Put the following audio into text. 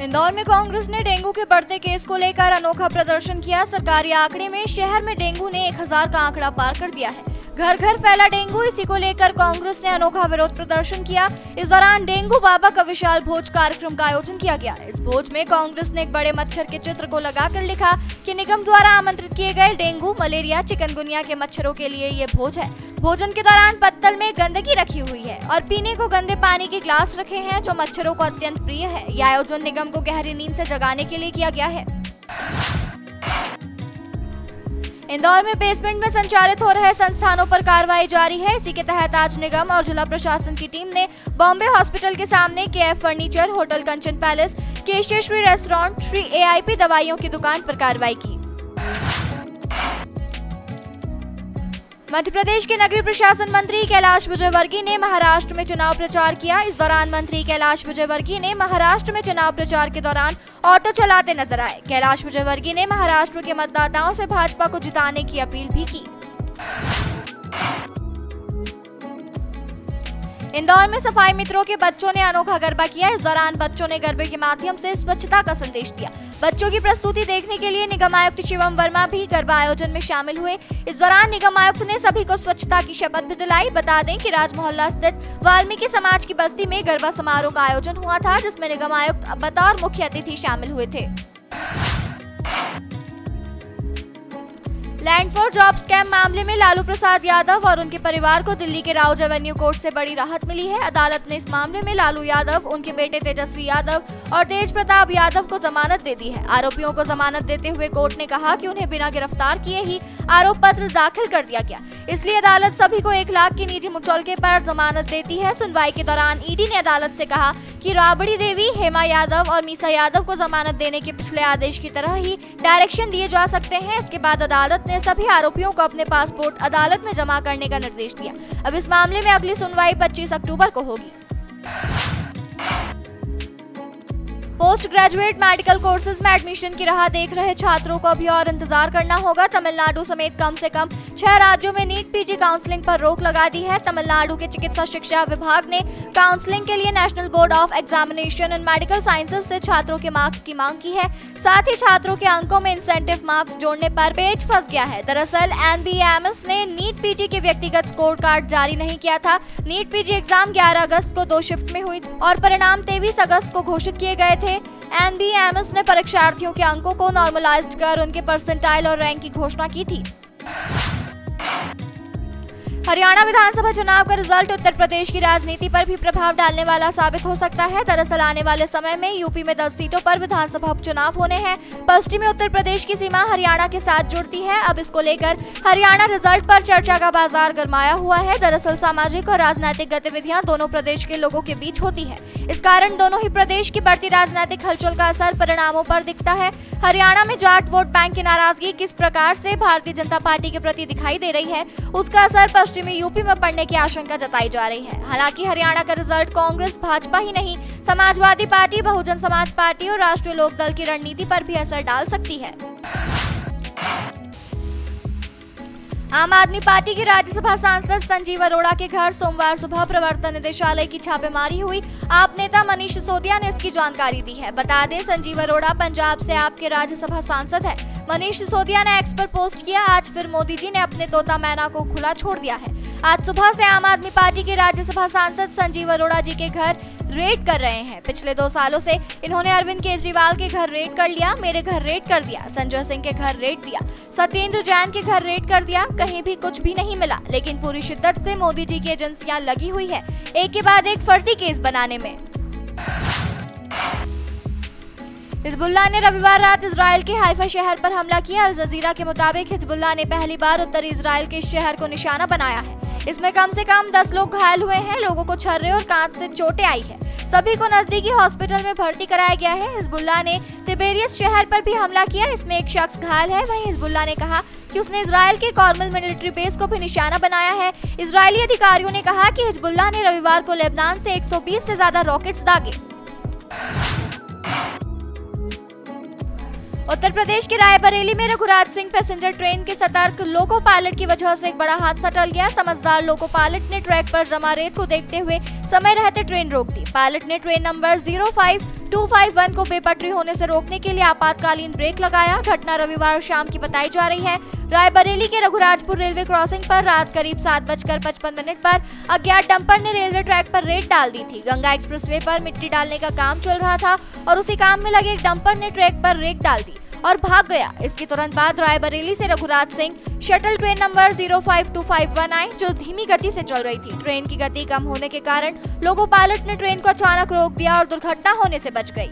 इंदौर में कांग्रेस ने डेंगू के बढ़ते केस को लेकर अनोखा प्रदर्शन किया। सरकारी आंकड़े में शहर में डेंगू ने 1000 का आंकड़ा पार कर दिया है। घर घर फैला डेंगू, इसी को लेकर कांग्रेस ने अनोखा विरोध प्रदर्शन किया। इस दौरान डेंगू बाबा का विशाल भोज कार्यक्रम का आयोजन किया गया। इस भोज में कांग्रेस ने एक बड़े मच्छर के चित्र को लगाकर लिखा कि निगम द्वारा आमंत्रित किए गए डेंगू, मलेरिया, चिकनगुनिया के मच्छरों के लिए ये भोज है। भोजन के दौरान पत्तल में गंदगी रखी हुई है और पीने को गंदे पानी के ग्लास रखे हैं जो मच्छरों को अत्यंत प्रिय है। यह आयोजन निगम को गहरी नींद से जगाने के लिए किया गया है। इंदौर में बेसमेंट में संचालित हो रहे संस्थानों पर कार्रवाई जारी है। इसी के तहत आज निगम और जिला प्रशासन की टीम ने बॉम्बे हॉस्पिटल के सामने केएफ फर्नीचर, होटल कंचन पैलेस, केशेश्वरी रेस्टोरेंट, श्री एआईपी दवाइयों की दुकान पर कार्रवाई की। मध्य प्रदेश के नगरीय प्रशासन मंत्री कैलाश विजयवर्गीय ने महाराष्ट्र में चुनाव प्रचार किया। इस दौरान मंत्री कैलाश विजयवर्गीय ने महाराष्ट्र में चुनाव प्रचार के दौरान ऑटो चलाते नजर आए। कैलाश विजयवर्गीय ने महाराष्ट्र के मतदाताओं से भाजपा को जिताने की अपील भी की। इंदौर में सफाई मित्रों के बच्चों ने अनोखा गरबा किया। इस दौरान बच्चों ने गरबे के माध्यम से स्वच्छता का संदेश दिया। बच्चों की प्रस्तुति देखने के लिए निगम आयुक्त शिवम वर्मा भी गरबा आयोजन में शामिल हुए। इस दौरान निगम आयुक्त ने सभी को स्वच्छता की शपथ भी दिलाई। बता दें कि राजमोहल्ला स्थित वाल्मीकि समाज की बस्ती में गरबा समारोह का आयोजन हुआ था, जिसमें निगम आयुक्त बतौर मुख्य अतिथि शामिल हुए थे। लैंड फॉर जॉब स्कैम मामले में लालू प्रसाद यादव और उनके परिवार को दिल्ली के राउज एवेन्यू कोर्ट से बड़ी राहत मिली है। अदालत ने इस मामले में लालू यादव, उनके बेटे तेजस्वी यादव और तेज प्रताप यादव को जमानत दे दी है। आरोपियों को जमानत देते हुए कोर्ट ने कहा कि उन्हें बिना गिरफ्तार किए ही आरोप पत्र दाखिल कर दिया गया, इसलिए अदालत सभी को 1 लाख की निजी मुचलके पर जमानत देती है। सुनवाई के दौरान ईडी ने अदालत से कहा कि राबड़ी देवी, हेमा यादव और मीसा यादव को जमानत देने के पिछले आदेश की तरह ही डायरेक्शन दिए जा सकते हैं। इसके बाद अदालत ने सभी आरोपियों को अपने पासपोर्ट अदालत में जमा करने का निर्देश दिया। अब इस मामले में अगली सुनवाई 25 अक्टूबर को होगी। पोस्ट ग्रेजुएट मेडिकल कोर्सेज में एडमिशन की राह देख रहे छात्रों को अभी और इंतजार करना होगा। तमिलनाडु समेत कम से कम 6 राज्यों में नीट पीजी काउंसलिंग पर रोक लगा दी है। तमिलनाडु के चिकित्सा शिक्षा विभाग ने काउंसलिंग के लिए national board of examination and medical sciences से छात्रों के मार्क्स की मांग की है। साथ ही छात्रों के अंकों में इंसेंटिव मार्क्स जोड़ने पर पेच फंस गया है। दरअसल एनबीएमएस ने नीट पीजी के व्यक्तिगत स्कोर कार्ड जारी नहीं किया था। नीट पीजी एग्जाम 11 अगस्त को 2 शिफ्ट में हुई और परिणाम 23 अगस्त को घोषित किए गए थे। एनबीएमएस ने परीक्षार्थियों के अंकों को नॉर्मलाइज्ड कर उनके परसेंटाइल और रैंक की घोषणा की थी। हरियाणा विधानसभा चुनाव का रिजल्ट उत्तर प्रदेश की राजनीति पर भी प्रभाव डालने वाला साबित हो सकता है। दरअसल आने वाले समय में यूपी में 10 सीटों पर विधानसभा उपचुनाव होने हैं। पश्चिमी उत्तर प्रदेश की सीमा हरियाणा के साथ जुड़ती है। अब इसको लेकर हरियाणा रिजल्ट पर चर्चा का बाजार गरमाया हुआ है। दरअसल सामाजिक और राजनीतिक गतिविधियां दोनों प्रदेश के लोगों के बीच होती है। इस कारण दोनों ही प्रदेश की बढ़ती राजनीतिक हलचल का असर परिणामों पर दिखता है। हरियाणा में जाट वोट बैंक की नाराजगी किस प्रकार से भारतीय जनता पार्टी के प्रति दिखाई दे रही है, उसका असर पश्चिमी यूपी में पड़ने की आशंका जताई जा रही है। हालांकि हरियाणा का रिजल्ट कांग्रेस, भाजपा ही नहीं, समाजवादी पार्टी, बहुजन समाज पार्टी और राष्ट्रीय लोक दल की रणनीति पर भी असर डाल सकती है। आम आदमी पार्टी के राज्यसभा सांसद संजीव अरोड़ा के घर सोमवार सुबह प्रवर्तन निदेशालय की छापेमारी हुई। आप नेता मनीष सिसोदिया ने इसकी जानकारी दी है। बता दें, संजीव अरोड़ा पंजाब से आपके राज्यसभा सांसद है। मनीष सिसोदिया ने एक्स पर पोस्ट किया, आज फिर मोदी जी ने अपने तोता मैना को खुला छोड़ दिया है। आज सुबह से आम आदमी पार्टी के राज्यसभा सांसद संजीव अरोड़ा जी के घर रेड कर रहे हैं। पिछले 2 सालों से इन्होंने अरविंद केजरीवाल के घर रेड कर लिया, मेरे घर रेड कर दिया, संजय सिंह के घर रेड दिया, सत्येंद्र जैन के घर रेड कर दिया, कहीं भी कुछ भी नहीं मिला। लेकिन पूरी शिद्दत से मोदी जी की एजेंसियां लगी हुई है एक के बाद एक फर्जी केस बनाने में। हिजबुल्लाह ने रविवार रात इजराइल के हाइफा शहर पर हमला किया। अल जजीरा के मुताबिक हिजबुल्लाह ने पहली बार उत्तरी इजराइल के इस शहर को निशाना बनाया है। इसमें कम से कम 10 लोग घायल हुए हैं। लोगों को छर्रे और कांच से चोटें आई है। सभी को नजदीकी हॉस्पिटल में भर्ती कराया गया है। हिजबुल्लाह ने तिबेरियस शहर पर भी हमला किया, इसमें एक शख्स घायल है। वहीं हिजबुल्लाह ने कहा कि उसने इजराइल के कॉर्मल मिलिट्री बेस को भी निशाना बनाया है। इजरायली अधिकारियों ने कहा कि हिजबुल्लाह ने रविवार को लेबनान से 120 से ज्यादा रॉकेट्स दागे। उत्तर प्रदेश के रायबरेली में रघुराज सिंह पैसेंजर ट्रेन के सतर्क लोको पायलट की वजह से एक बड़ा हादसा टल गया। समझदार लोको पायलट ने ट्रैक पर जमा रेत को देखते हुए समय रहते ट्रेन रोक दी। पायलट ने ट्रेन नंबर 05 251 को बेपटरी होने से रोकने के लिए आपातकालीन ब्रेक लगाया। घटना रविवार शाम की बताई जा रही है। रायबरेली के रघुराजपुर रेलवे क्रॉसिंग पर रात करीब 7:55 पर अज्ञात डंपर ने रेलवे ट्रैक पर रेत डाल दी थी। गंगा एक्सप्रेसवे पर मिट्टी डालने का काम चल रहा था और उसी काम में लगे एक डंपर ने ट्रैक पर रेत डाल दी और भाग गया। इसके तुरंत बाद रायबरेली से Raghuraj Singh shuttle train number 05251 आई, जो धीमी गति से चल रही थी। ट्रेन की गति कम होने के कारण लोको पायलट ने ट्रेन को अचानक रोक दिया और दुर्घटना होने से बच गई।